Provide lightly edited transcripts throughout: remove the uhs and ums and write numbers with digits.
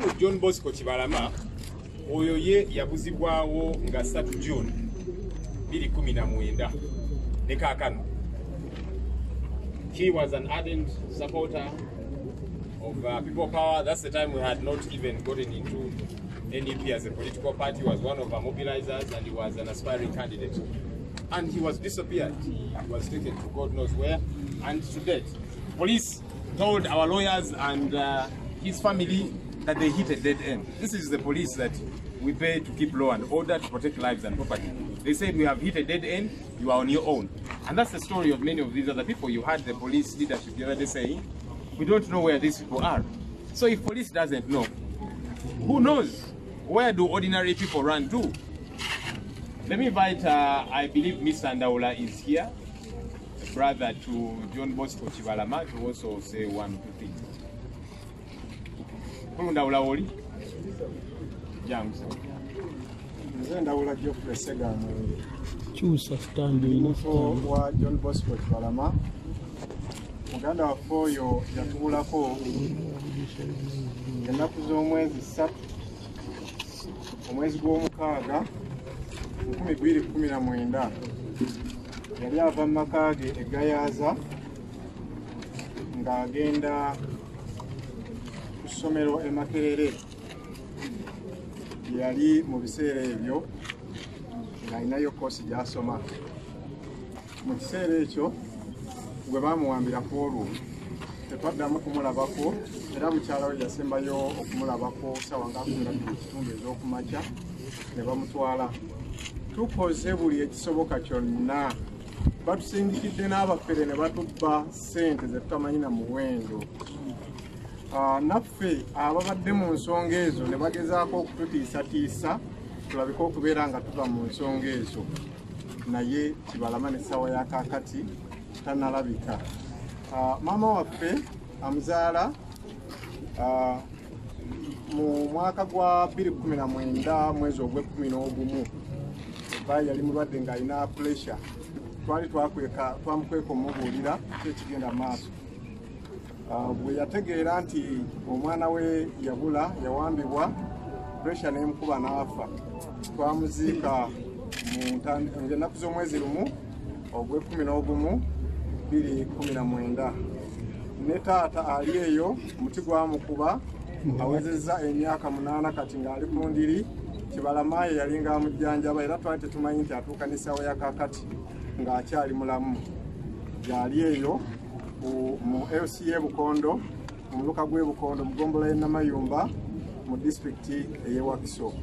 omukulu John Bosco Kibalama oyo ye yabuzibwawo nga 3 June 2019 ne kaakano. He was an ardent supporter of people power. That's the time we had not even gotten into NEP as a political party. He was one of our mobilizers and he was an aspiring candidate. And he was disappeared. He was taken to God knows where. And to date, police told our lawyers and his family that they hit a dead end. This is the police that we pay to keep law and order, to protect lives and property. They said we have hit a dead end, you are on your own. And that's the story of many of these other people. You had the police leadership the other day saying, we don't know where these people are. So if police doesn't know, who knows? Where do ordinary people run to? Let me invite, I believe Mr. Ndaula is here, a brother to John Bosco Kibalama, to also say 1 2 things. Ndaula oli? James. Ndaula Geoffrey Sega Chusa standing wa John Bosco Kibalama. Muganda waffe oyo yatuulako ennaku z'omwezi 3 omwezi gw'omukaaga 2019 yali ava mu maka ge eGayaza ng'agenda ku ssomero e Makerere. Yali mu biseera ebyo ng'alinayo koosi gy'asoma. Mu kiseera ekyo gwe baamuwambirako olwo tetwaddamu kumulabako, era mukyala we yasembayo okumulabako ssaawa nga 12 ez'okumakya ne bamutwala. Tukoze buli ekisoboka kyonna, batusindikidde n'abafere ne batubba ssente ze tutamanyi na muwendo. Naffe ababadde mu nsonga ezo ne bagezaako okututiisatiisa tulabika okubeera nga tuva mu nsonga ezo, naye Kibalama n'essaawa ya kaakati tanalabika. Maama waffe amuzaala mu mwaka gwa 2019 mwezi ogw'e11 baali yali mulwadde ng'alina pressure. Twali twamukweka omubuulira ekigenda maaso. Bwe yategeera nti omwana we yabula, yawambibwa, pressure n'emukuba n'afa. Twamuziika ng'ennaku z'omwezi lumu ogw'e11 2019. Ne taata ali eyo muti gwamukuba awezezza emyaka 8 kati ng'ali ku ndiri. Kibalama ye yali ng'amujjanjaba era twali tetumanyi nti atuuka n'essaawa ya kaakati ng'akyali mulamu. Gyali eyo mu LCA Bukondo, mu muluka gw'e Bukondo, mu ggombolola y'e Namayumba, mu disitulikiti ey'e Wakiso.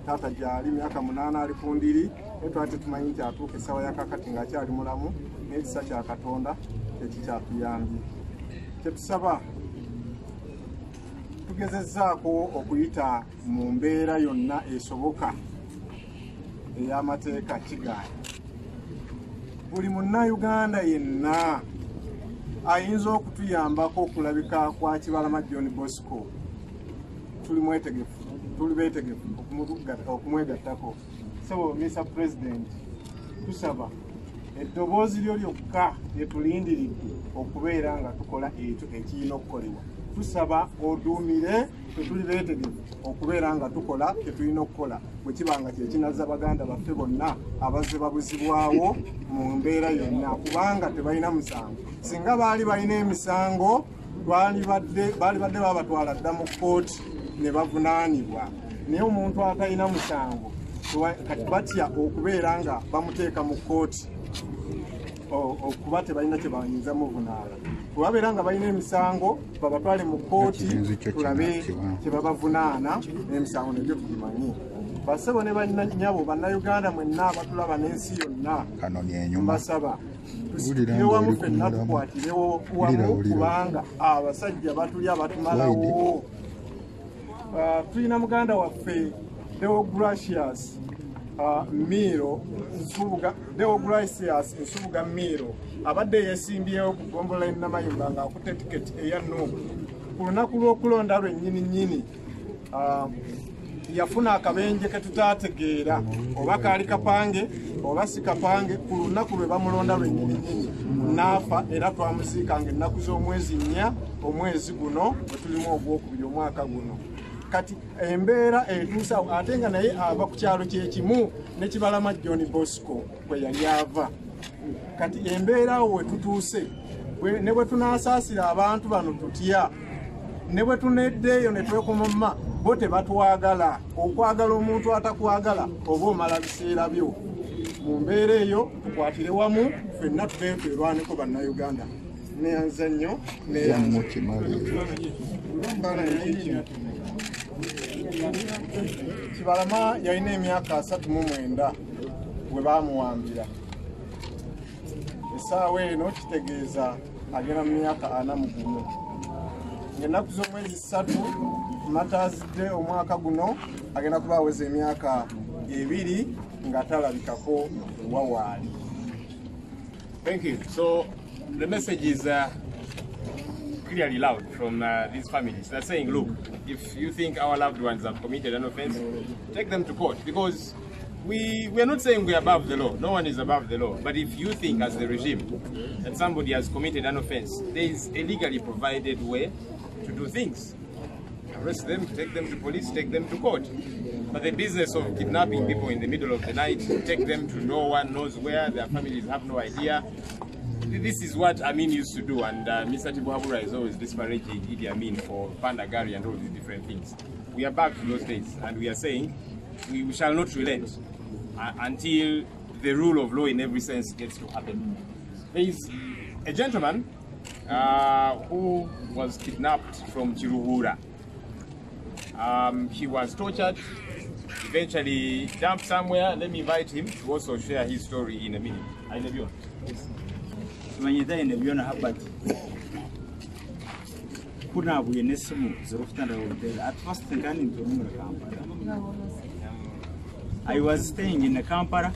Taata gyali myaka 8 ali ku ndiri, naye twali tetumanyi nti atuuka essaawa ya kaakati ng'akyali mulamu, n'ekisa kya Katonda ekikyatuyambye. Kyetusaba tugezezzaako okuyita mu mbeera yonna esoboka ey'amateeka kigaanyi. Buli Munnayuganda yenna ayinza okutuyambako okulabika kwa Kibalama John Bosco. Tuli mwetegefu, tuli beetegefu okumwegattako. So, Mr. President, tusaba eddoboozi lyo lyokka lye tulindiridde okubeera nga tukola ekyo ekirina okukolebwa. Tusaba oduumire tetuli beetegefu okubeera nga tukola tetulina okukola, bwe kiba nga kyekinazza baganda baffe bonna abazze babuzibwawo mu mbeera yonna, kubanga tebalina musango. Singa baali balina emisango baali badde babatwala dda mu kkooti ne bavunaanibwa. Naye omuntu atalina musango kati batya okubeera nga bamuteeka mu kkooti okuba tebalina kye bayinza muvunaana. Kubabeera nga balina emisango babatwale mu kkooti tulabe kye babavunaana n'emisango nebyo tugimanyi. Basebo ne banyabo Bannayuganda mwenna abatulaba n'ensi yonna mbasaba tusikire wamu ffenna tukwatirewo wamu, kubanga abasajja batulya batumalawo. Tulina muganda waffe Deogracius Nsubuga Miro abadde yeesimbyewo ku ggombolola y'e Namayumba ng'akutte tiketi eya Nuupu. Ku lunaku lw'okulonda lwennyini yafuna akabenje ke tutaategeera oba kaali kapange oba si kapange. Ku lunaku lwe bamulonda lwennyini n'afa, era twamuziikanga ennaku z'omwezi 4 omwezi guno bwe tulimu ogwokubiri omwaka guno. kati embeera etuusa ate nga naye ava ku kyalo kyekimu ne Kibalama John Bosco bwe yali ava. Kati embeera awo we tutuuse ne bwe tunaasaasira abantu bano tutya, ne bwe tuneddeeyo ne twekomoma bo tebatwagala. Okwagala omuntu atakwagala oba omala biseera byo. Mu mbeera eyo tukwatire wamu ffenna tubeetwerwaneko bannayuganda. Neyanza nnyo Kibalama yalina emyaka 39 bwe baamuwambira. Essaawa eno kitegeeza agenda mu myaka 41. Ng'ennaku z'omwezi 3 Matazidde omwaka guno agenda kuba aweza emyaka 2 nga talabikako wawaali. Thank you. So the message is clearly loud from these families. They're saying, look, if you think our loved ones have committed an offense, take them to court, because we are not saying we are above the law. No one is above the law. But if you think as the regime that somebody has committed an offense, there is a legally provided way to do things. Arrest them, take them to police, take them to court. But the business of kidnapping people in the middle of the night, take them to no one knows where, their families have no idea. This is what Amin used to do, and Mr. Tibuhabura is always disparaging Idi Amin for Pandagari and all these different things. We are back to those days, and we are saying we shall not relent until the rule of law in every sense gets to happen. There is a gentleman who was kidnapped from Chiruhura. He was tortured, eventually dumped somewhere. Let me invite him to also share his story in a minute. Ainebion. Manyida Ainebion Habat. Kuna Buyenesimu, Zeruftan Hotel. At first, I was staying in Kampala,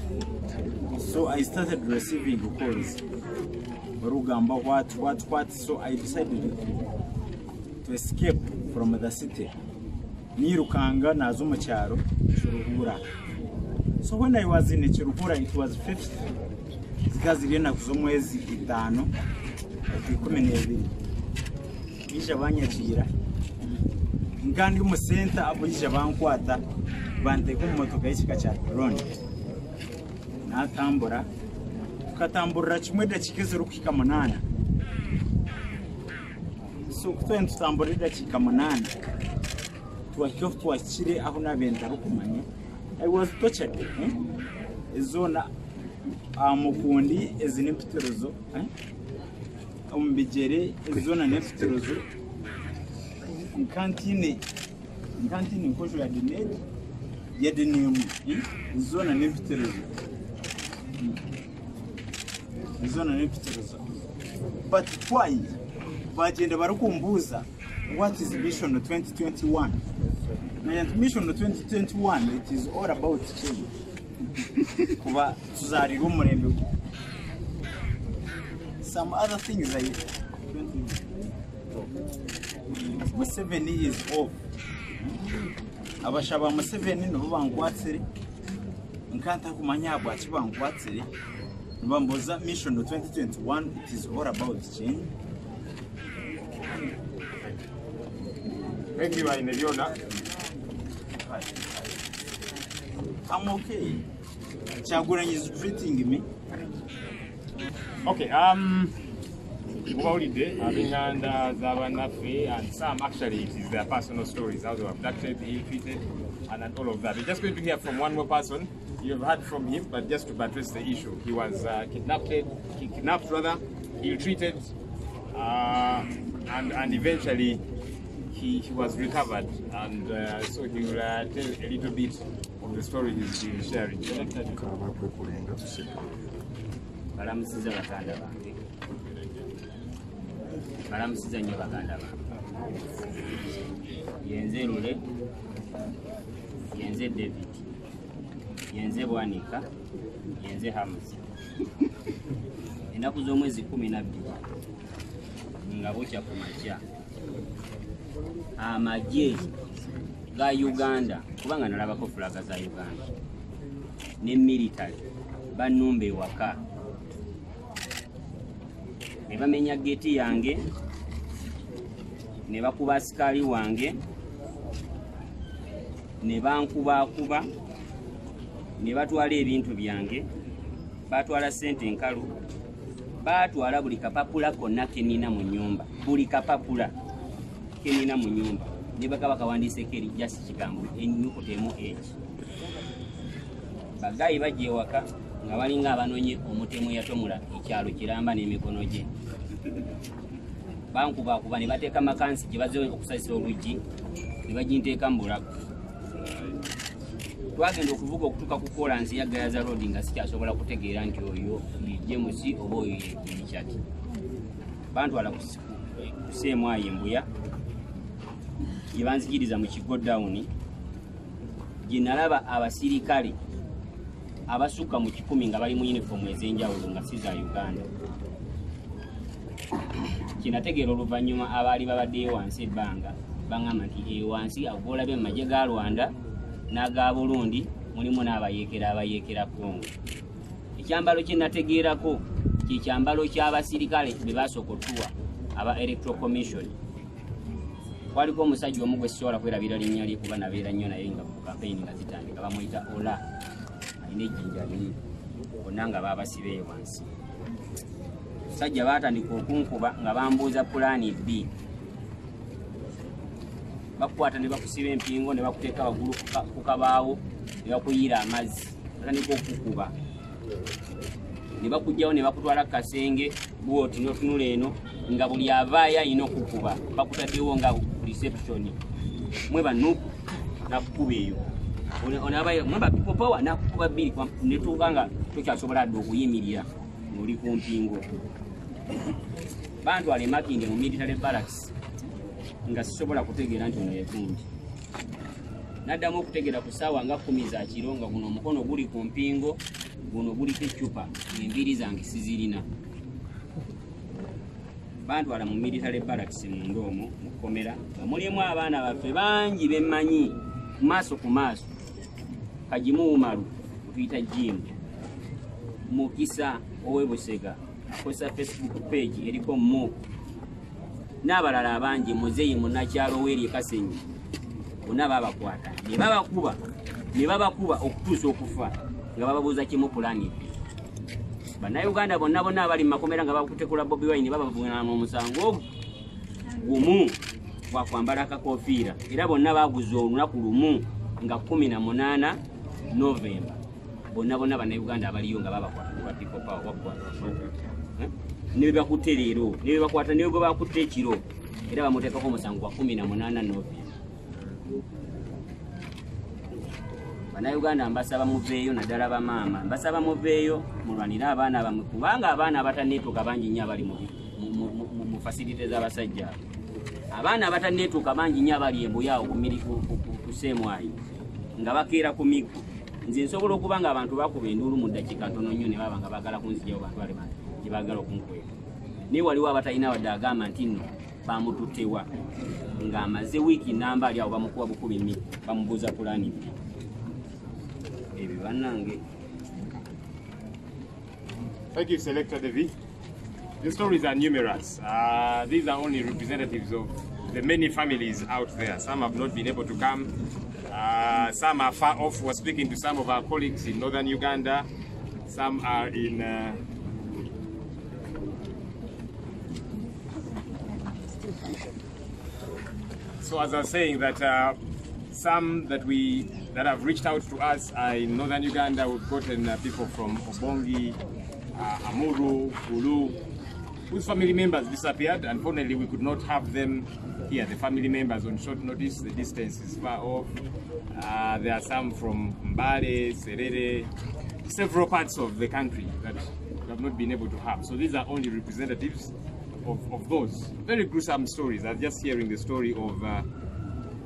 so I started receiving calls. Rugamba, what, so I decided to escape from the city. Nirukanga Nazuma Charo, Chiruhura. So when I was in Chiruhura, it was 5th. Because Irena Kuzomwezi Itano, Kumenevi, Ishavanya Chira. Ngandi Musenta, Abu Ishavanquata, Bantecumotokaishka Ron. Natambura, Katambura Chmeda Chikizuruka Manana. So 20 Tamborida Chikamanana. To a kill to a chile, Ahuna Ventarukumani. I was tortured. Zona Mukundi is an impterozo. Umbijere is zona nepterozo. In Cantini in Koshu at the net, yet the name zona nepterozo. Zona nepterozo. But why? But in the Barukumbuza, what is Mission 2021? And Mission 2021, it is all about change. Some other things like Museveni is off. Abashaba Museveni no bangwatsiri. Nkanta kumanya abwachi bangwatsiri. Mbamboza Mission 2021, it is all about change. Thank you, Ainebiona. I'm okay. Chagura is treating me. Okay, holiday, having under Zavanafe, and some actually it is their personal stories, how they were abducted, ill-treated, and all of that. We're just going to hear from one more person. You've heard from him, but just to buttress the issue. He was kidnapped, ill-treated, and eventually he was recovered, and so he will tell a little bit of the story he's been sharing. Balamusiza baganda bange. Balamusiza nnyo baganda bange. Yenze Lule, yenze David, yenze Bwanika, yenze Hamza. Ennaku z'omwezi 12 nga bukya ku makya. Amagye ga Uganda, kubanga nalabako fulaga za Uganda, ne military bannumba ewaka. Ne bamenya geti yange, ne bakuba asikali wange, ne bankubakuba ne batwala ebintu byange, batwala ssente enkalu, batwala buli kapapula konna kenina mu nnyumba, buli kapapula kenina mu nnyumba, ne bakaba kawandiiseko just kigambo ennyukuta emu eki. Bagayi bajja ewaka nga balinga abanonye omutemu yatomula ekyalo kiramba n'emikono gye. Bankubakuba ne bateeka makansi gye bazze okusasisa oluggi ne baginteeka mu bulago. Twagenda okuvuga okutuuka ku kolansi ya Gayaza Road nga sikyasobola kutegeera nti oyo James oba oyo yekyati. Bantwala ku Semwayi Mbuya gye banzikiriza mu Kigo Down, gye nalaba abasirikale abasukka mu 10 nga bali mu uniform ez'enjawulo nga si za Uganda. Kinategeera oluvannyuma abaali babaddeyo wansi ebbanga baŋŋamba nti wansi agolabe mu magye ga Rwanda n'aga Burundi mulimu n'abayeekera abayeekera Congo. Ekyambalo kye nategeerako kye kyambalo ky'abasirikale be basooka otuwa aba Electoral Commission. Waliko omusajja omu gwe sisobola kwerabira linnya lye kuba nabeera nnyo naye nga ku campaign nga zitandika, bamuyita Ola, alina ejjinja liri, bonna nga baabasibeeyo wansi. Sajja baatandika okunkuba nga bambuuza pulaani B. Bakukwata ne bakusiba empingo ne bakuteeka waggulu ku kabaawo ne bakuyiira amazzi, batandika okukuba. Ne bakugjawo ne bakutwala ku kasenge bwoti n'otunula eno nga buli avaayo alina okukuba, bakutaddewo nga reception. Mwe banuku nakukuba eyo. Onabayo mwe ba people power nakukuba bbiri ne tuuka nga tokyasobola dde okuyimirira ng'oli ku mpingo. Bantwala Makindye mu military barracks nga sisobola kutegeera nti ono yegundi. Naddamu okutegeera ku ssaawa nga 10 za kiro nga guno omukono guli ku mpingo, guno guliko eccupa, enviiri zange sizirina. Bantwala mu military barracks mu Ndoomo mu kkomera nga mulimu abaana baffe bangi bemmanyi maaso ku maaso. Kajimu Umaru tuyita Jim, Mukisa ow'Ebusega akozesa Facebook page eriko mu n'abalala abangi, Muzeeyi Munnakyalo w'eri Kasenyi, bonna babakwata ne babakuba okutuusa okufa nga bababuuza kimu pulaani. Bannayuganda bonna abali mu makomera nga bakutekula Bobi Wine babavunaana omusango gumu gwa kwambala akakofiira, era bonna baguza olunaku lumu nga 18 Novemba. Bonna bannayuganda abaliyo nga babakwata ku people power bakwata. Ne bakutte leero, ne bakwata ne bakutte ekiro, era bamuteekako omusango gwa 18 Novemba. Bannayuganda mbasaba muveeyo, naddala bamaama mbasaba muveeyo mulwanire abaana bamwe, kubanga abaana abatanneetuuka bangi nnyo abali mu fasilite z'abasajja. Abaana abatanneetuuka bangi nnyo abali embuyaawo ku Semwayi nga bakeera ku migo. Nze nsobola okuba nga abantu bakuba enduulu mu ddakiika ntono nnyo ne baba nga baagala kunzigyawo bantwale gye baagala okunkweka. Naye waliwo abatalina wadde agamba nti nno bamututtewa ng'amaze wiiki namba ali awo bamukuba bukubi migo, bamubuuza pulaani B. Ebyo bannange. Thank you, Selector Devi. The stories are numerous. These are only representatives of the many families out there. Some have not been able to come. Some are far off. We're speaking to some of our colleagues in northern Uganda. Some are in so as I was saying that some that have reached out to us are in northern Uganda. We've gotten people from Obongi, Amuru, Ulu, whose family members disappeared. Unfortunately, we could not have them here. The family members on short notice. The distance is far off. There are some from Mbale, Serere, several parts of the country that we have not been able to have. So these are only representatives of those very gruesome stories. I'm just hearing the story of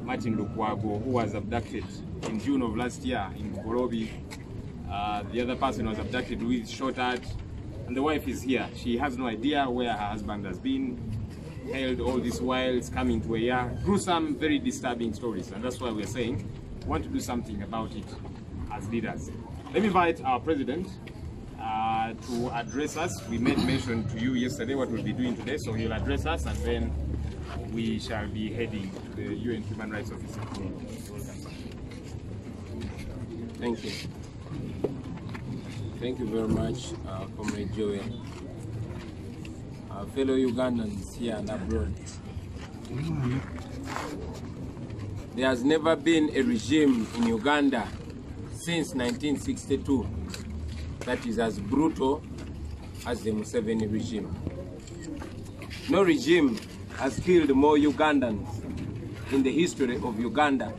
Martin Lukwago, who was abducted in June of last year in Bukorobi. The other person was abducted with shot at, and the wife is here. She has no idea where her husband has been held all this while. It's coming to a year. Gruesome, very disturbing stories, and that's why we're saying we want to do something about it as leaders. Let me invite our president to address us. We made mention to you yesterday what we'll be doing today, so he'll address us, and then we shall be heading to the UN Human Rights Office. Thank you. Thank you very much, Comrade Joey. Our fellow Ugandans here and abroad. There has never been a regime in Uganda since 1962 that is as brutal as the Museveni regime. No regime has killed more Ugandans in the history of Uganda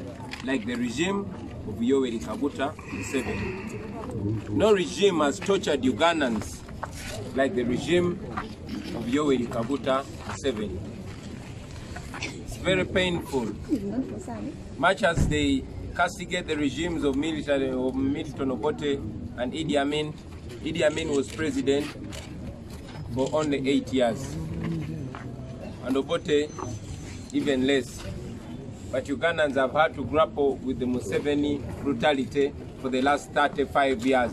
like the regime of Yoweri Kaguta Museveni. No regime has tortured Ugandans like the regime of Yoweri Kaguta Museveni. It's very painful. Much as they castigate the regimes of Milton Obote and Idi Amin was president for only 8 years. And Obote even less. But Ugandans have had to grapple with the Museveni brutality for the last 35 years.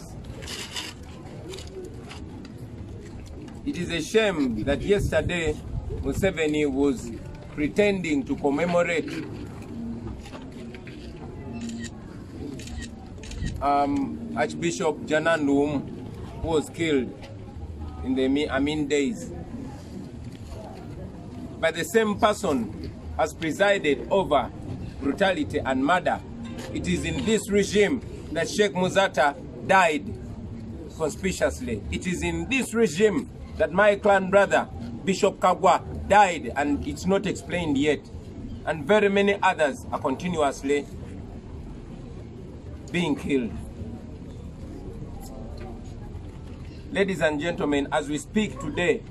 It is a shame that yesterday Museveni was pretending to commemorate Archbishop Janandum, who was killed in the Amin days. But the same person has presided over brutality and murder. It is in this regime that Sheikh Muzata died conspicuously. It is in this regime that my clan brother, Bishop Kagwa, died, and it's not explained yet. And very many others are continuously being killed. Ladies and gentlemen, as we speak today,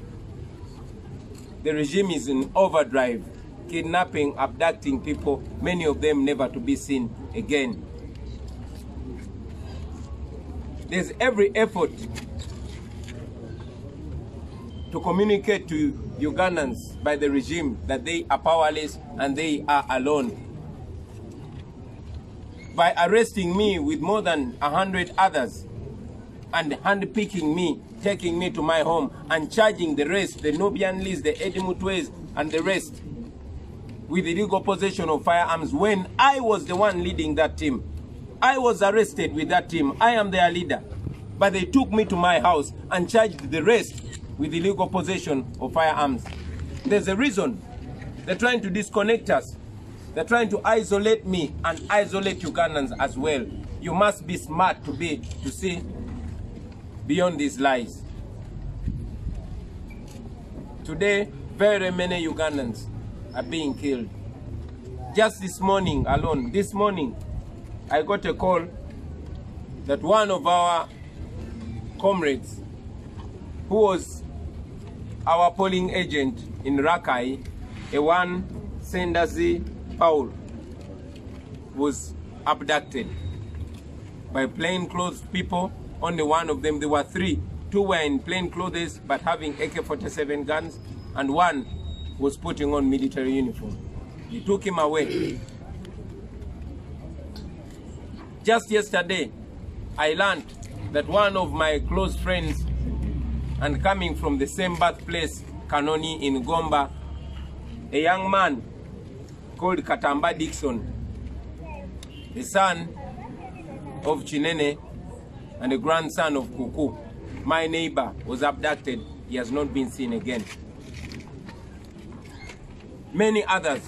the regime is in overdrive, kidnapping, abducting people, many of them never to be seen again. There's every effort to communicate to Ugandans by the regime that they are powerless and they are alone. By arresting me with more than 100 others and handpicking me, taking me to my home and charging the rest, the Nubian Lees, the Eddie Mutwes and the rest, with illegal possession of firearms when I was the one leading that team. I was arrested with that team. I am their leader. But they took me to my house and charged the rest with illegal possession of firearms. There's a reason. They're trying to disconnect us. They're trying to isolate me and isolate Ugandans as well. You must be smart to see beyond these lies. Today, very many Ugandans are being killed. Just this morning alone, I got a call that one of our comrades, who was our polling agent in Rakai, Ewan Sendazi Paul, was abducted by plainclothes people. Only one of them, there were three. Two were in plain clothes but having AK-47 guns, and one was putting on military uniform. They took him away. Just yesterday, I learned that one of my close friends, and coming from the same birthplace, Kanoni in Gomba, a young man called Katamba Dixon, the son of Chinene and the grandson of Kuku, my neighbor, was abducted. He has not been seen again. Many others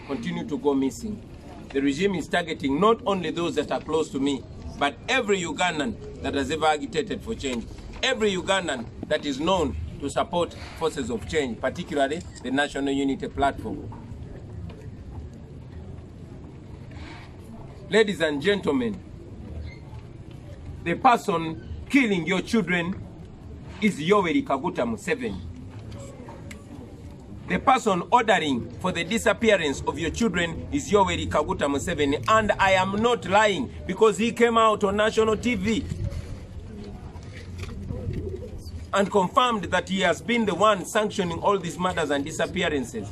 continue to go missing. The regime is targeting not only those that are close to me, but every Ugandan that has ever agitated for change. Every Ugandan that is known to support forces of change, particularly the National Unity Platform. Ladies and gentlemen, the person killing your children is Yoweri Kaguta Museveni. The person ordering for the disappearance of your children is Yoweri Kaguta Museveni, and I am not lying because he came out on national TV and confirmed that he has been the one sanctioning all these murders and disappearances.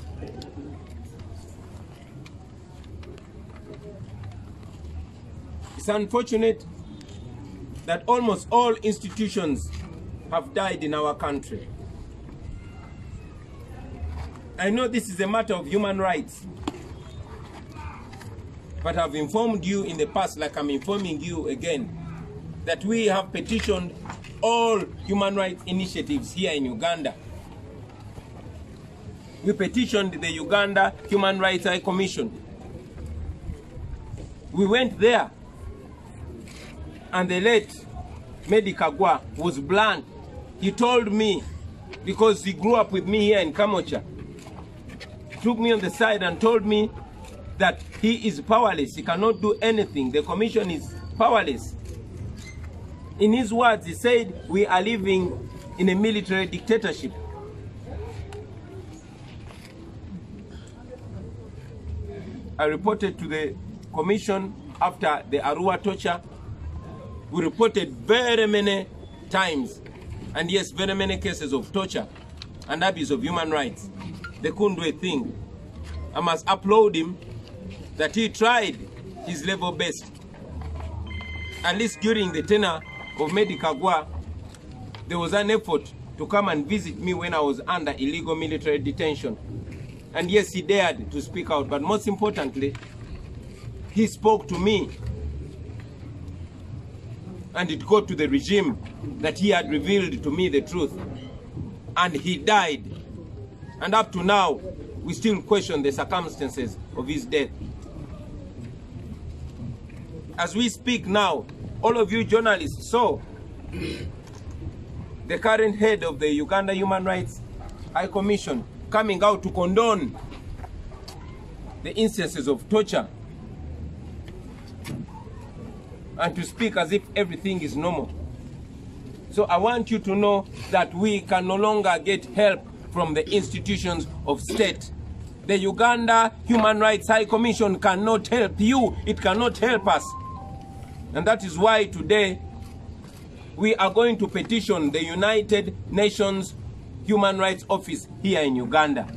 It's unfortunate that almost all institutions have died in our country. I know this is a matter of human rights. But I've informed you in the past, like I'm informing you again, that we have petitioned all human rights initiatives here in Uganda. We petitioned the Uganda Human Rights High Commission. We went there, and the late Medi Kagwa was blunt. He told me, because he grew up with me here in Kamocha, took me on the side and told me that he is powerless. He cannot do anything. The commission is powerless. In his words, he said, we are living in a military dictatorship. I reported to the commission after the Arua torture. We reported very many times, and yes, very many cases of torture and abuse of human rights. They couldn't do a thing. I must applaud him that he tried his level best. At least during the tenure of Medi Kagwa, there was an effort to come and visit me when I was under illegal military detention. And yes, he dared to speak out, but most importantly, he spoke to me. And it got to the regime that he had revealed to me the truth. And he died. And up to now, we still question the circumstances of his death. As we speak now, all of you journalists saw the current head of the Uganda Human Rights High Commission coming out to condone the instances of torture and to speak as if everything is normal. So I want you to know that we can no longer get help from the institutions of state. The Uganda Human Rights High Commission cannot help you. It cannot help us. And that is why today we are going to petition the United Nations Human Rights Office here in Uganda.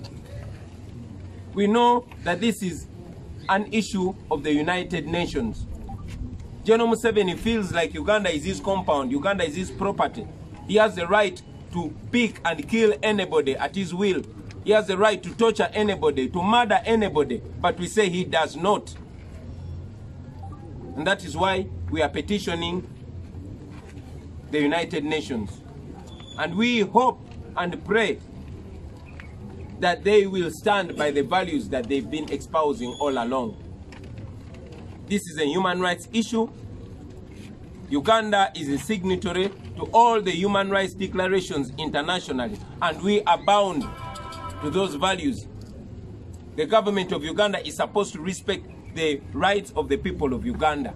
We know that this is an issue of the United Nations. General Museveni feels like Uganda is his compound, Uganda is his property. He has the right to pick and kill anybody at his will. He has the right to torture anybody, to murder anybody, but we say he does not. And that is why we are petitioning the United Nations. And we hope and pray that they will stand by the values that they've been espousing all along. This is a human rights issue. Uganda is a signatory to all the human rights declarations internationally, and we are bound to those values. The government of Uganda is supposed to respect the rights of the people of Uganda.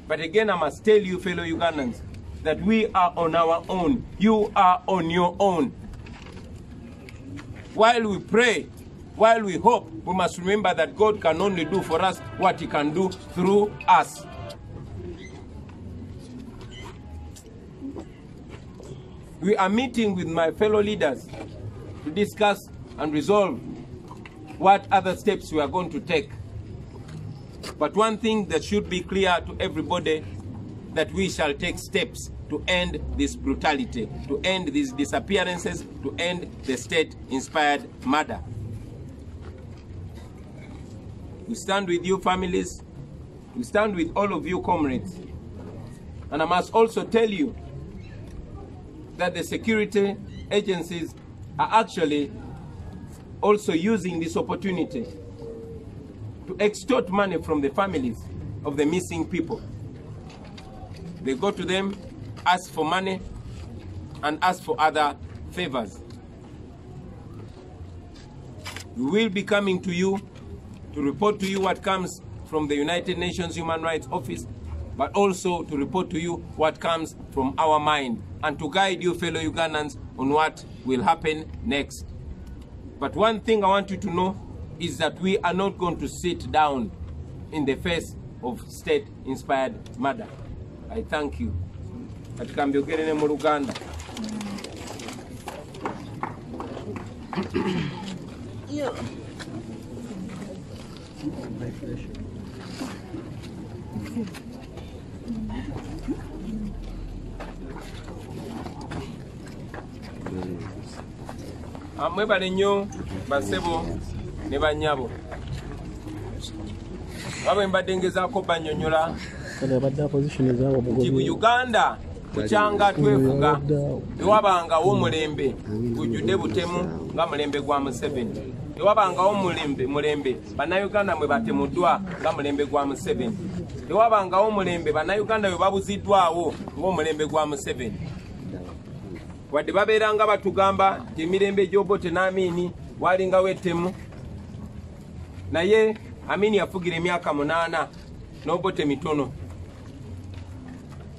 But again, I must tell you, fellow Ugandans, that we are on our own. You are on your own. While we pray, while we hope, we must remember that God can only do for us what he can do through us. We are meeting with my fellow leaders to discuss and resolve what other steps we are going to take. But one thing that should be clear to everybody, that we shall take steps to end this brutality, to end these disappearances, to end the state-inspired murder. We stand with you, families. We stand with all of you, comrades. And I must also tell you that the security agencies are actually also using this opportunity to extort money from the families of the missing people. They go to them, ask for money, and ask for other favors. We will be coming to you to report to you what comes from the United Nations Human Rights Office, but also to report to you what comes from our mind, and to guide you, fellow Ugandans, on what will happen next. But one thing I want you to know is that we are not going to sit down in the face of state-inspired murder. I thank you. Katika mbyogere ne mu Luganda. Mwebale nnyo bassebo ne bannyabo. Wabwe mbadde ngezaako bannyonnyola nti mu Uganda kukyanga twefuga tewabangawo omulembe gujjudde butemu nga mulembe gwa Museveni. Tewabangawo mulembe bannayuganda mwe batemuddwa nga mulembe gwa Museveni. Tewabangawo mulembe bannayuganda bwe babuziddwawo ng'omulembe gwa Museveni. Wadde babeeranga batugamba nti emirembe gy'Obote n'Amini walingawo ettemu, naye Amini yafugira emyaka 8 n'Obote mitono.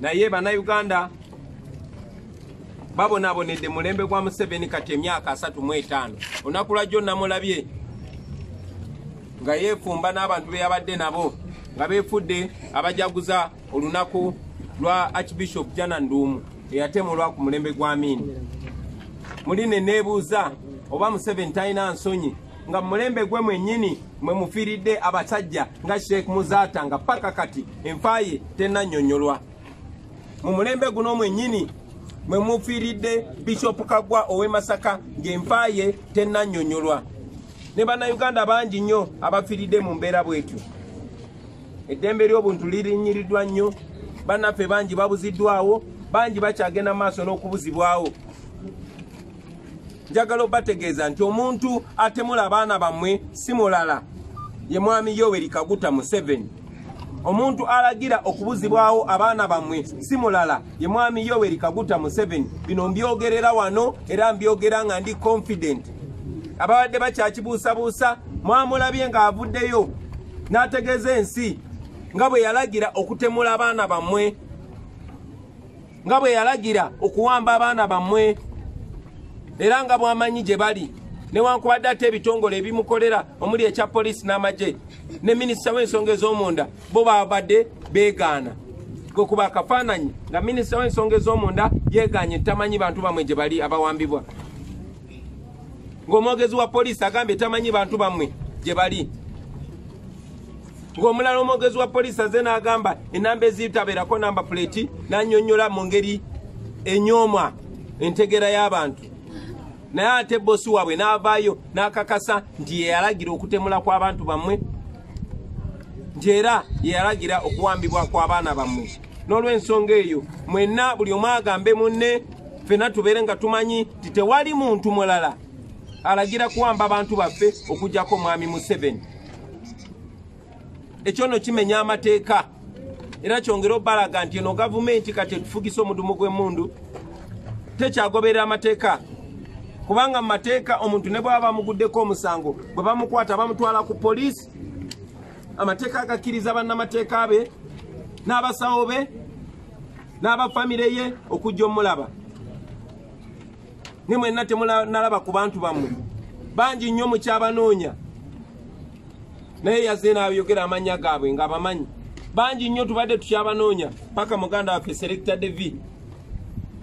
Naye bannayuganda babonaabonedde mulembe gwa Museveni kati emyaka 35. Olunaku lwajjo namulabye nga yeefumba n'abantu be yabadde nabo nga beefudde abajaguza olunaku lwa Archbishop Jana Nduumu eyatemulwa ku mulembe gwa Amini. Muli ne neebuuza oba Museveni talina nsonyi nga mulembe gwe mwennyini mwe mufiiridde abasajja nga Sheikh Muzaata nga paka kati enfaaye tennannyonnyolwa. Mu mulembe guno mwennyini mwe mufiiridde Bishop Kagwa ow'e Masaka ng'enfaaye tennannyonnyolwa. Ne bannayuganda bangi nnyo abafiiridde mu mbeera bwetyo. Eddembe ly'obuntu lirinnyiridwa nnyo, bannaffe bangi babuziddwawo, bangi bakyagenda maaso n'okubuzibwawo. Njagala obategeeza nti omuntu atemula abaana bammwe si mulala ye mwami Yoweri Kaguta Museveni. Omuntu alagira okubuzibwawo abaana bammwe si mulala ye mwami Yoweri Kaguta Museveni. Bino mbyogerera wano era mbyogera nga ndi confident. Ababadde bakyakibuusabuusa mwamulabye ng'avuddeyo n'ategeeza ensi nga bwe yalagira okutemula abaana bammwe, nga bwe yalagira okuwamba abaana bammwe, era nga bwamanyi gye bali. Newankubadde ate ebitongole ebimukolera omuli ekya poliisi n'amagye ne minisita w'ensonga ez'omunda bo babadde beegaana okuba akafaananyi nga minisita w'ensonga ez'omunda yeegaanye tamanyi bantu bamwe gye bali abawambibwa, ng'omwogezi wa poliisi agambye tamanyi bantu bamwe gye bali, ng'omulala omwogezi wa poliisi aze n'agamba enamba ezitabeerako namba plate n'annyonnyola mu ngeri enyooma entegera y'abantu. Naye ate bosi waabwe n'avaayo n'akakasa nti ye yalagira okutemula kw'abantu bammwe, nti era ye yalagira okuwambibwa kw'abaana bammwe. N'olw'ensonga eyo mwenna buli omu agambe munne, ffenna tubeere nga tumanyi nti tewali muntu mulala alagira kuwamba abantu baffe okuggyako mwami Museveni. Ekyo nno kimenya amateeka era kyongera obbalaga nti eno gavumenti kati etufugisa omudumu gw'emmundu tekyagoberera amateeka. Kubanga mu mateeka omuntu ne bw'aba bamuguddeko omusango bwe bamukwata bamutwala ku poliisi, amateeka agakkiriza bannamateeka be n'abasawo be n'abafamire ye okujja omulaba. Ne mwenna temunalaba ku bantu bammwe bangi nnyo mu kyabanoonya, naye yazze n'ayogera amannya gaabwe ng'abamanyi. Bangi nnyo tubadde tukyabanoonya paka muganda waffe Selector David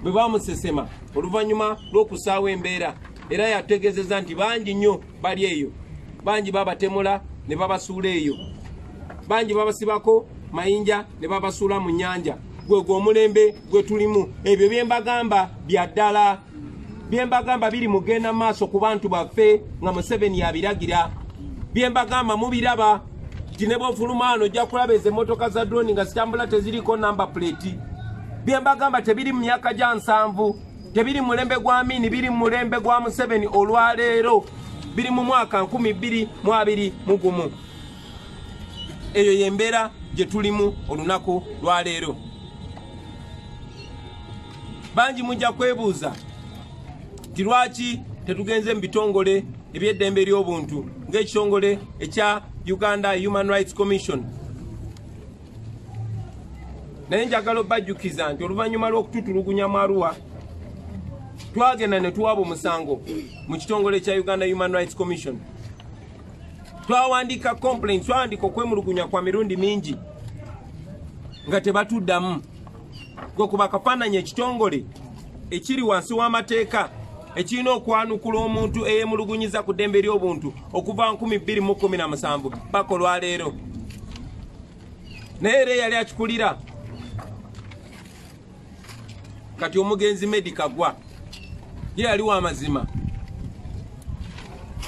bwe bamusesema oluvannyuma lw'okusaawa embeera, era yategeezezza nti bangi nnyo bali eyo, bangi babatemula ne babasuula eyo, bangi babasibako mayinja ne babasuula mu nnyanja. Gwegwo omulembe gwe tulimu. Ebyo bye mbagamba bya ddala, bye mbagamba biri mugenda maaso ku bantu baffe nga Museveni yabiragira. Bye mbagamba mubiraba nti ne bw'ofuluma ojja kulaba ezo emmotoka za drone nga zitambula teziriko namba plate. Bye mbagamba tebiri mu myaka gya 7, tebiri mu mulembe gwa Amini, biri mu mulembe gwa Museveni olwaleero, biri mu mwaka 2021. Eyo yembeera gye tulimu olunaku lwaleero. Bangi mujja kwebuuza nti lwaki tetugenze mu bitongole eby'eddembe ly'obuntu ng'ekitongole ekya Uganda Human Rights Commission. Naye njagala obbajjukiza nti oluvannyuma lw'okututulugunya mu Arua twagenda ne tuwaaba omusango mu kitongole ekya Uganda Human Rights Commission. Twawandiika complaints, twawandiika okwemulugunya kwa mirundi mingi nga tebatuddamu. Gwekuba akafaananyi ekitongole ekiri wansi w'amateeka ekirina okwanukula omuntu eyeemulugunyiza ku ddembe ly'obuntu okuva 2017 paka olwaleero. Naye era yali akikulira kati omugenzi Meddie Kagwa ye yali w'amazima,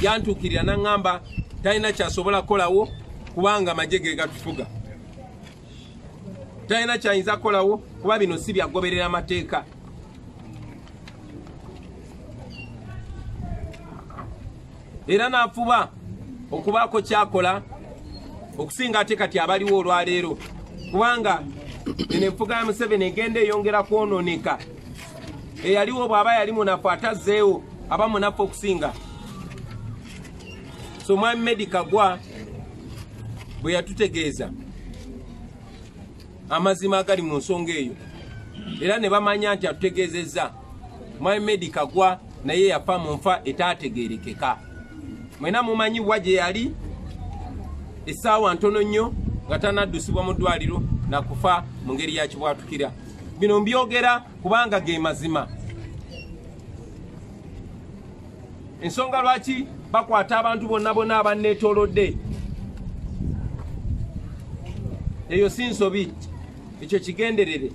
yantuukirira n'aŋŋamba talina kyasobola kukolawo kubanga amagye ge gatufuga. Talina kyayinza kukolawo kuba bino si byagoberera amateeka. Era n'afuba okubaako kyakola okusinga ate kati abaliwo olwaleero kubanga eno enfuga ya Museveni egenda eyongera kwonooneka. Eyaliwo bw'aba yali munafu atazzeewo aba munafu okusinga. So Mwami Meddie Kagwa bwe yatutegeeza amazima agali mu nsonga eyo era ne bamanya nti atutegeezezza Mwami Meddie Kagwa naye yafa mu nfa etaategeerekeka. Mwena mumanyi wa gye yali essaawa ntono nnyo nga tanaddusibwa mu ddwaliro na kufa mu ngeri ya kibwatukira. Bino mbyogera kubanga ge mazima. Ensonga lwaki bakwata abantu bonna bonna abanneetoolodde eyo si nsobi, ekyo kigenderere.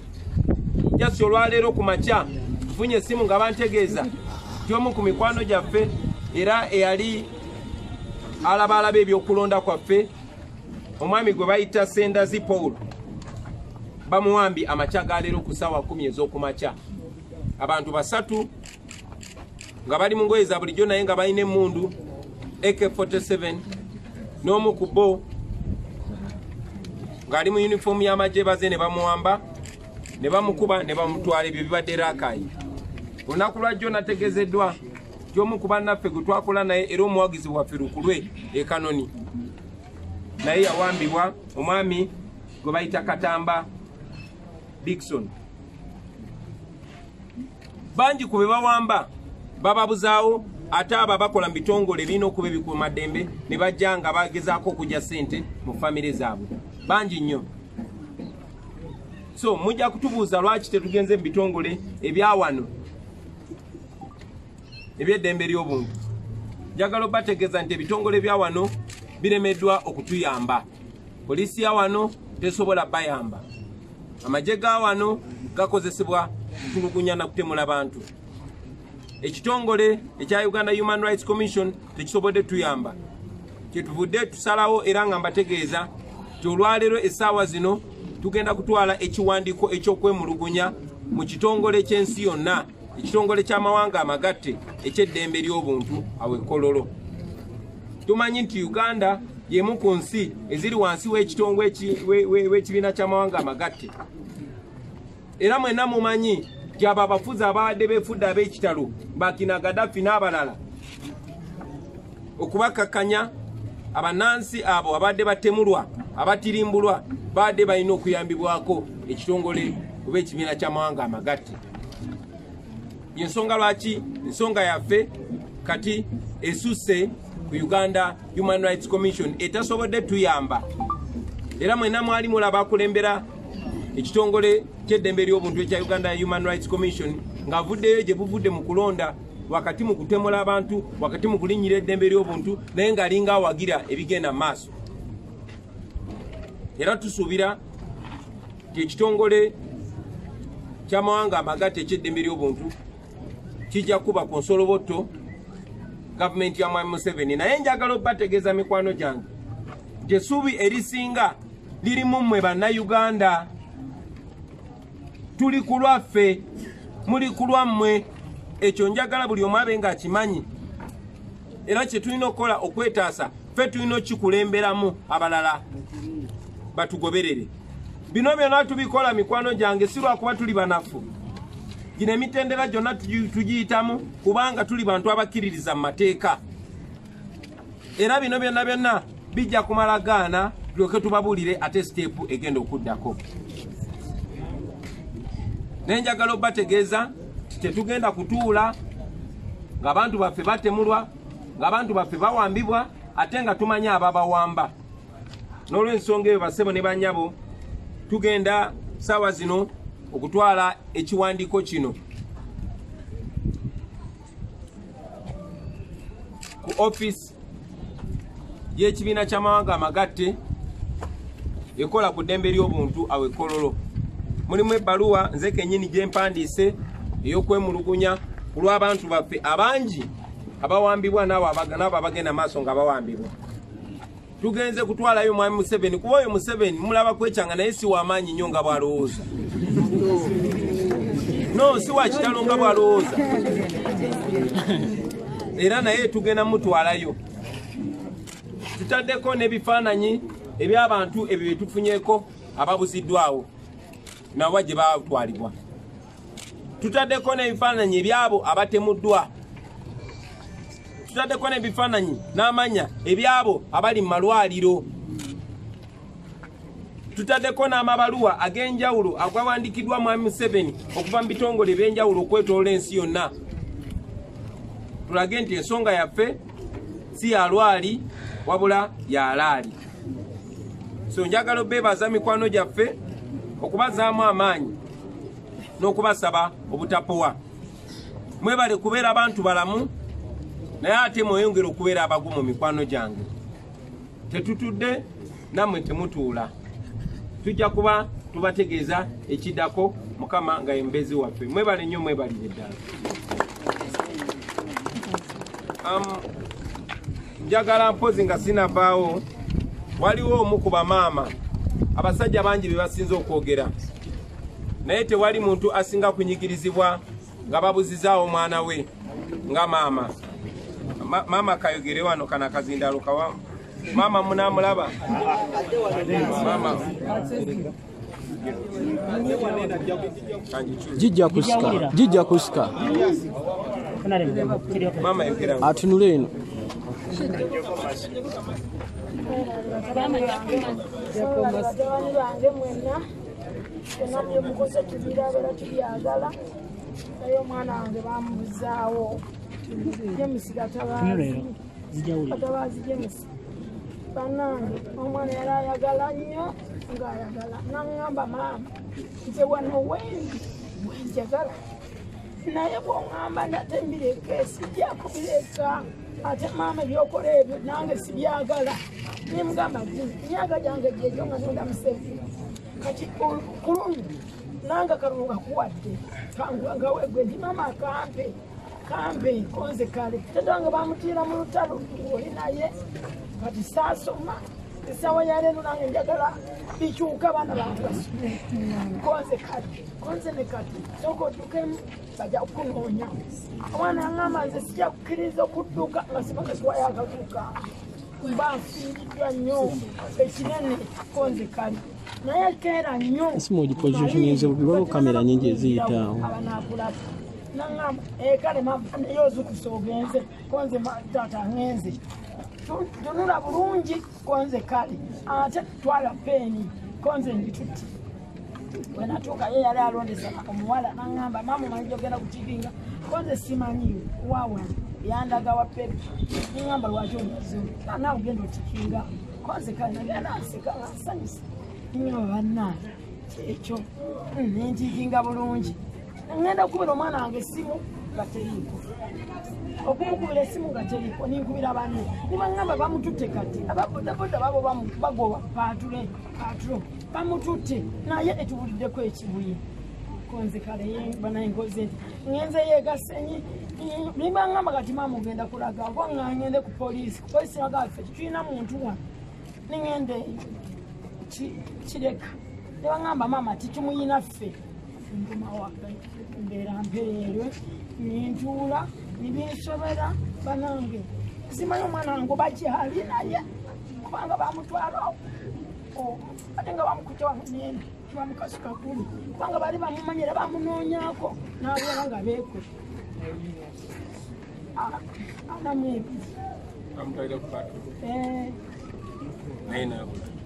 Jasi olwaleero ku makya tufunye essimu nga bantegeeza nti omu ku mikwano gyaffe era eyali alaba ebyokulonda kwaffe omwami gwe bayita Sendazi Paul bamuwambi amakya galeero ku ssaawa 10 ez'okumakya. Abantu basatu nga bali mu ngoye za bulijjo naye nga balina emmundu AK-47 n'omu ku bo ng'ali mu yunifoomu y'amagye baze ne bamuwamba ne bamukuba ne bamutwala. Ebyo bibadde raakayi. Olunaku lwajjo nategeezeddwa nti omu ku bannaffe gwe twakola naye era omuwagizi waffe Lukulwe e Kanoni naye yawambibwa, omwami gwe bayita Katamba Dickson. Bangi ku be bawamba bababuzaawo ate abo bakola mu bitongole birina okuba ebikuumaddembe ne bajja nga bagezaako okujja ssente mu famire zaabwe. Bangi nnyo. So mujja kutubuuza lwaki tetugenze mu bitongole ebyawano eby'eddembe ly'obuntu. Njagala obategeeza nti ebitongole ebyawano biremeddwa okutuyamba. Poliisi ya wano tesobola bayamba. Amagye ga wano gakozesebwa kutulugunya na kutemula bantu. Ekitongole ekya Uganda Human Rights Commission tekisobodde tuyamba. Kyetuvudde tusalawo era nga mbategeeza nti olwaleero essaawa zino tugenda kutwala ekiwandiiko ekyokwemulugunya mu kitongole ky'ensi yonna, ekitongole ky'amawanga amagatte eky'eddembe ly'obuntu awe Kololo. Tumanyi nti Uganda yemu ku nsi eziri wansi w'ekibiina ky'amawanga amagatte. Era mwenna mumanyi nti abo abafuzi ababadde beefudde ab'ekitalo Bakina Gaddafi n'abalala okubakakkanya abannansi abo abadde batemulwa abatirimbulwa badde balina okuyambibwako ekitongole oba ekibiina ky'amawanga amagatte. Ensonga lwaki ensonga yaffe kati esusse ku Uganda Human Rights Commission etasobodde tuyamba. Era mwenna mwali mulaba akulembera ekitongole ky'eddembe ly'obuntu ekya Uganda Human Rights Commission ng'avuddeyo gye buvudde mu kulonda wakati mu kutemula abantu, wakati mu kulinnyira eddembe ly'obuntu naye ng'alinga awagira ebigenda mu maaso. Era tusuubira nti ekitongole ky'amawanga amagatte eky'eddembe ly'obuntu kijja kuba ku nsoloboto gavumenti ya Mwami Museveni. Naye njagala obategeeza mikwano gyange nti essuubi erisinga lirimu mmwe bannayuganda. Tuli ku lwaffe, muli ku lwammwe. Ekyo njagala buli omu abe ng'akimanyi. Era kye tulina okukola okwetaasa, ffe tulina okukikulemberamu abalala batugoberere. Bino byonna tubikola mikwano gyange si lwakuba tuli banafu. Gino emitendera gyonna tugiyitamu kubanga tuli bantu abakkiririza mu mateeka. Era bino byonna bijja kumala gaana tulyoke tubabuulire ate siteepu egenda okuddako. Naye njagala obategeeza tetugenda kutuula ng'abantu baffe batemulwa, ng'abantu baffe bawambibwa ate nga tumanya ababawamba. N'olw'ensonga eyo bassebo ne bannyabo tugenda ssaawa zino okutwala ekiwandiiko kino ku office y'ekibiina ky'amawanga amagatte ekola ku ddembe ly'obuntu awe Kololo. Mulimu ebbaluwa nze kennyini gye mpandiise ey'okwemulugunya ku lw'abantu baffe abangi abawambibwa n'abo abagenda maaso nga bawambibwa. tugenze kutwalayo mwami Museveni kuba oyo Museveni mulaba kwechanga naye si wamaanyi nnyo nga bwalowooza. No, si wakitalo nga bwalowooza. Era naye tugenda mutwalayo. Tutaddeko n'ebifaananyi eby'abantu ebyo bye tufunyeko ababuziddwawo nabo gye baatwalibwa. Tutaddeko n'ebifaananyi ebyabo abatemuddwa. Tutaddeko n'ebifaananyi n'amanya ebyabo abali mu malwaliro. Tutaddeko n'amabaluwa ag'enjawulo agawandikiddwa mwami Museveni okuva mu bitongole eby'enjawulo okwetoloola ensi yonna. Tulage nti ensonga yaffe si ya lwali wabula ya alaali. So njagala beebaza mikwano gyaffe okubazaamu amaanyi n'okubasaba obutapowa. Mwebale kubeera abantu balamu naye ate mweyongera okubeera abagumu mikwano gyange. Tetutudde nammwe temutuula. Tujja kuba tubategeeza ekiddako Mukama nga embezi waffe. Mwebale nnyo mwebalire ddala. Njagala mpozi nga sinavaawo waliwo omu ku bamaama abasajja bangi be basinze okwogera naye tewali muntu asinga kunyigirizibwa nga babuzizaawo omwana we nga maama. Maama kayogere wano kana kazindalo kawa maama munamulaba maama jijja kusika maama yogera atunule eno. Omwana yali ayagala nnyo ng'ayagala n'aŋŋamba maama nze wano wenjagala naye bw'oŋŋamba nate mbireka sijja kubireka ate maama ebyokola ebyo nange sibyagala nemugamba nyaga gyange gyegyo nga nonda Museveni kati kulungi nange akalulu gakuwadde ngawegwe ndi maama kampe konze kale tetanga bamutiira mu lutalo oli naye kati saasoma esawa yaleero nange njagala bikyuka abaana bantu basome konze ne kati sooka oddukemu bajja kukunoonya. Omwana yaŋŋamba nze sijja kukkiriza okudduka nga sibakasiwa yakaduka mba nfiiriddwa nnyo ekinene konze kale naye keera nnyo kamera nyingi eziyitaawo abanaakulaba naŋŋamba kale naye ozukusa ogenze konze taata ŋŋenze tunula bulungi konze kale ate twala peeni konze njitutti. Wenatuuka ye yali alondesa omuwala naŋŋamba maama omanyi ogenda kukibinga konze simanyi wawa yandaga wa pepe naŋŋamba lwaki onazo naawe ogenda okikinga konze kale nagenda nseka nsanyusa nnyaba bannange ekyo nenkikinga bulungi ŋŋenda okukubira omwana wange essimu nga teriiko okumukubira essimu nga teriiko ninkubira banne nibaŋŋamba bamututte kati ababodaboda babo bagoba patro bamututte naye etubuliddeko ekibuye konze kale banaye nkoze nti ŋŋenze yeegasenyi nibaŋŋamba kati maama ogenda kulaga oba nga ŋŋende ku poliisi nagaffe tetulina muntu wano niŋŋende kireka nibaŋŋamba maama tikimuyina ffe ntumawaka mbeera mpereerwe nintuula nibinsobera banange simanyi omwana wange bakyali naye kubanga bamutwala ate nga bamukutte wanene bamukasuka kuli kubanga bali bamumanyira bamunoonyako nabeera nga beekwe anamwebi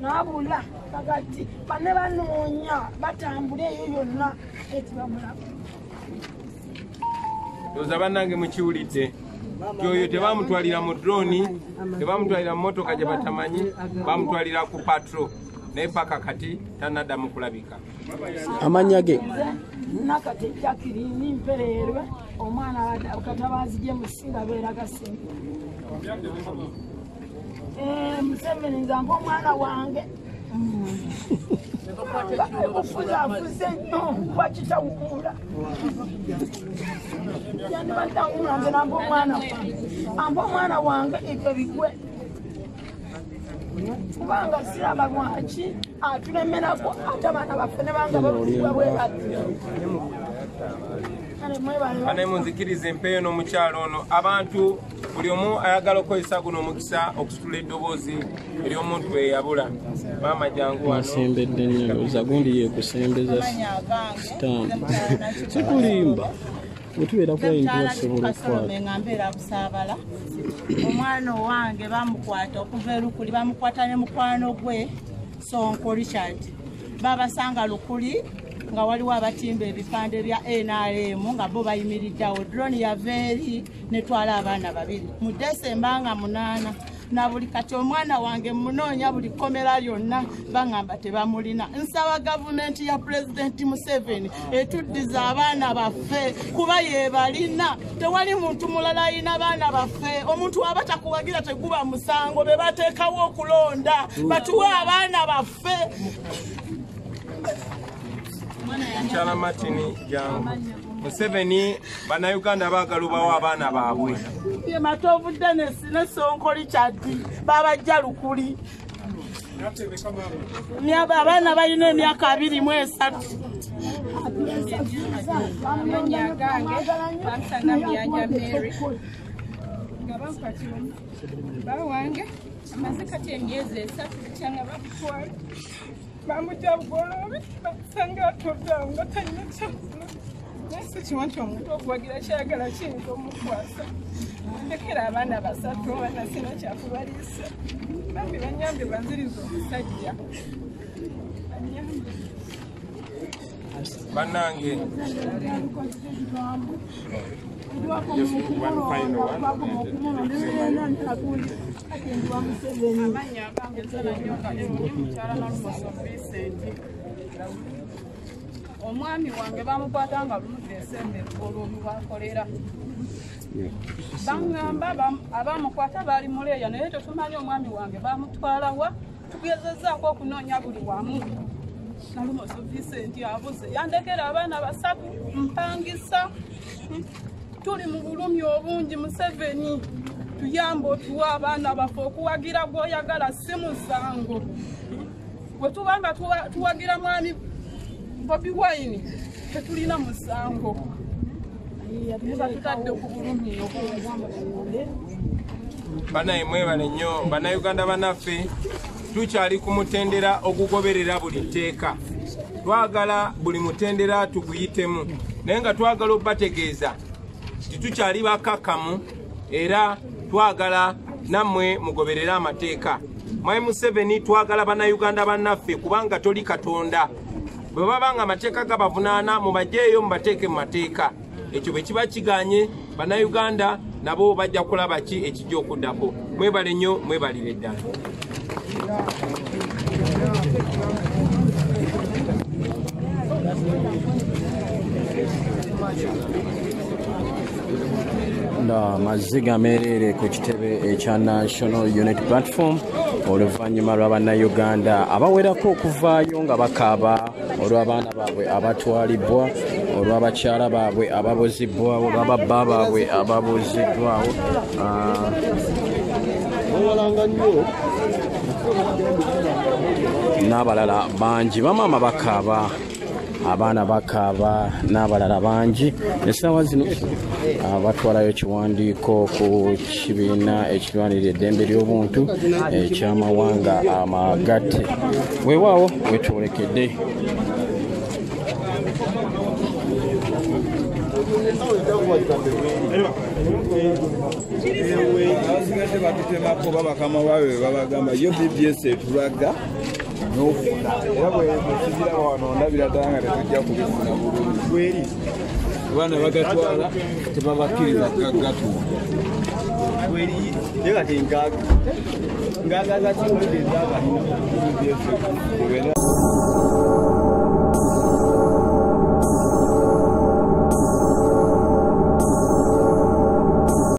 nabula bagati bane banoonya batambula eyo yonna etibamulaba oza bannange mukiwulidde kyoyo tebamutwalira mu droni tebamutwalira mu motoka gye batamanyi bamutwalira ku patro naye paka kati tanaddamu kulabika. Amannya ge nakati Jacqueline mpereerwe omwana katabazi gye musinga beera gasinga Museveni nzambe omwana wange ofuze nnyo wakitawuula yandibadawuula nze namba omwana wange ebyo bigwe kubanga siraba lwaki atulemerako ate abaana baffe ne banga babuzibwa bwe bati. Bane munzikirize empeeyo n'omukyalo ono abantu buli omu ayagala okukozesa guno omukisa okusitula eddoboozi eri omuntu eyabula. Maama jangu wano asembedde nnyo zagundi yeekusembeza sitambu sikulimba wetubeera kwayintu basobola okukwata mbeera busaabala omwana owange bamukwata okuva Lukuli bamukwata ne mukwano gwe Sonko Richard babasanga Lukuli nga waliwo abatimba ebipande bya NRM nga bo bayimiriddeawo drone yava eri netwala abaana babiri mu Desemba nga 8 na buli kati omwana wange munoonya buli komera lyonna bangamba tebamulina. Nsaba gavumenti ya President Museveni etuddiza abaana baffe kuba yebalina tewali muntu mulala alina abaana baffe. Omuntu aba takuwagira teguba musango be bateekawo okulonda batuwe abaana baffe. Chala Martini jangu Museveni bannayuganda bagalubawo abaana baabwe. Ye Matovu Dennis ne Sonko Richard babajja Lukuli. Nyaba abaana balina emyaka 23. Amanya gange bansanga byanja Mary. Bawange amaze kati emyezi 3 cyangwa bakutwala. Bamujabugolobe basanga atodanga tanyina kyakula. Nasi kiwantu omuntu okuwagira kyagala kintu omukwasa. Ndekera abaana basatu abaana sina kyakubalisa. Bambi banyambe banziriza omusajja. Bannange omwami wange bamukwatanga lumu Desemba olw'olubakolera. Bangamba abamukwata bali muleeya naye tetumanyi omwami wange bamutwala wa. Tugezezaako okunoonya buli wamu. Nalumoso Vincent abuze yandekera abaana basatu mpangisa. Tuli mu bulumi obungi Museveni tuyamba otuwa abaana baffe okuwagira gw'oyagala si musango. Bwe tubanga tuwagira mwami Bobi Wine tetulina musango. Tutadde ku bulumi obungi. Banaye mwebale nnyo bannayuganda bannaffe tukyali ku mutendera ogugoberera buli tteeka. Twagala buli mutendera tuguyitemu naye nga twagala obbategeeza titukyali bakakamu era twagala nammwe mugoberere amateeka. Mwami Museveni twagala bannayuganda bannaffe kubanga toli Katonda. Bwe babanga amateeka gabavunaana mubajjeeyo mubateeke mu mateeka. Ekyo bwe kiba kiganye bannayuganda nabo bajja kulaba ki ekijja okuddako. Mwebale nnyo mwebalire ddala. Maziga merere ku kitebe ekya National Unity Platform oluvannyuma lw'Abannayuganda abawerako okuvaayo nga bakaaba olw'abaana baabwe abatwalibwa, olw'abakyala baabwe ababuzibwawo, olw'ababba baabwe ababuziddwawo. N'abalala bangi bamaama bakaaba, abaana bakaaba n'abalala bangi. Essaawa zino batwalayo ekiwandiiko ku kibiina ekirwanirira eddembe ly'obuntu eky'amawanga amagatte. Weewaawo wetwolekedde. Abasigadde batutemako babakama baabwe babagamba yo BBS etulaga n'ofuga era bwekigira wano ndabira ddala nga tetujja kubifuna bulungi kweri abaana bagatwala tebabakkiriza kugatuwa kweri naye kati ngagaza kiwulidde ezaabalina BBS